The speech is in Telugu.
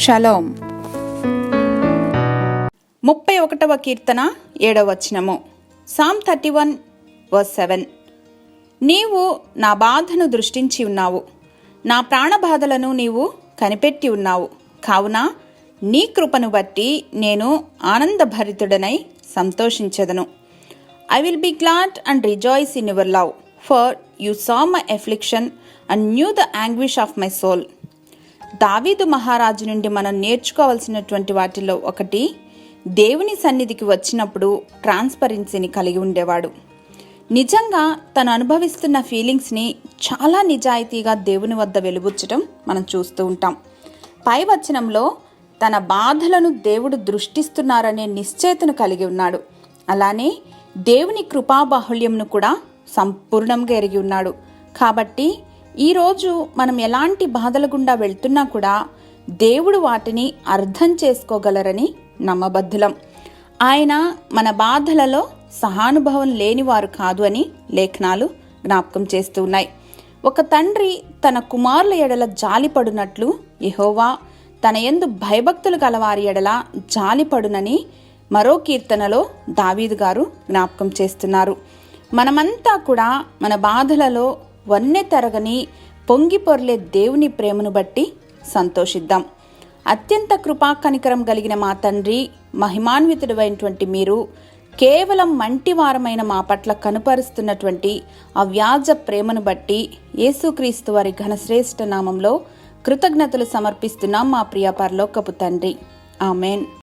షలోం. 31వ కీర్తన 7వ వచనము. Psalm 31 verse 7. నీవు నా బాధను దృష్టించి ఉన్నావు, నా ప్రాణబాధలను నీవు కనిపెట్టి ఉన్నావు, కావున నీ కృపను బట్టి నేను ఆనందభరితుడనై సంతోషించెదను. I will be glad and rejoice in your love, for you saw my affliction and knew the anguish of my soul. దావీదు మహారాజు నుండి మనం నేర్చుకోవాల్సినటువంటి వాటిలో ఒకటి, దేవుని సన్నిధికి వచ్చినప్పుడు ట్రాన్స్పరెన్సీని కలిగి ఉండేవాడు. నిజంగా తను అనుభవిస్తున్న ఫీలింగ్స్ని చాలా నిజాయితీగా దేవుని వద్ద వెలుబుచ్చటం మనం చూస్తూ ఉంటాం. పై వచనంలో తన బాధలను దేవుడు దృష్టిస్తున్నారనే నిశ్చయతను కలిగి ఉన్నాడు. అలానే దేవుని కృపాబాహుళ్యంను కూడా సంపూర్ణంగా ఎరిగి ఉన్నాడు. కాబట్టి ఈరోజు మనం ఎలాంటి బాధల గుండా వెళ్తున్నా కూడా దేవుడు వాటిని అర్థం చేసుకోగలరని నమ్మబద్ధులం. ఆయన మన బాధలలో సహానుభవం లేనివారు కాదు అని లేఖనాలు జ్ఞాపకం చేస్తూ ఉన్నాయి. ఒక తండ్రి తన కుమారుల ఎడల జాలిపడునట్లు యెహోవా తన యందు భయభక్తులు గలవారి ఎడల జాలిపడునని మరో కీర్తనలో దావీదు గారు జ్ఞాపకం చేస్తున్నారు. మనమంతా కూడా మన బాధలలో వన్నె తరగని పొంగి పొర్లే దేవుని ప్రేమను బట్టి సంతోషిద్దాం. అత్యంత కృపా కనికరం కలిగిన మా తండ్రి, మహిమాన్వితుడైనటువంటి మీరు కేవలం మంటివారమైన మా పట్ల కనుపరుస్తున్నటువంటి ఆ వ్యాజ ప్రేమను బట్టి యేసుక్రీస్తు వారి ఘనశ్రేష్ఠ నామంలో కృతజ్ఞతలు సమర్పిస్తున్నాం మా ప్రియ పరలోకపు తండ్రి. ఆమెన్.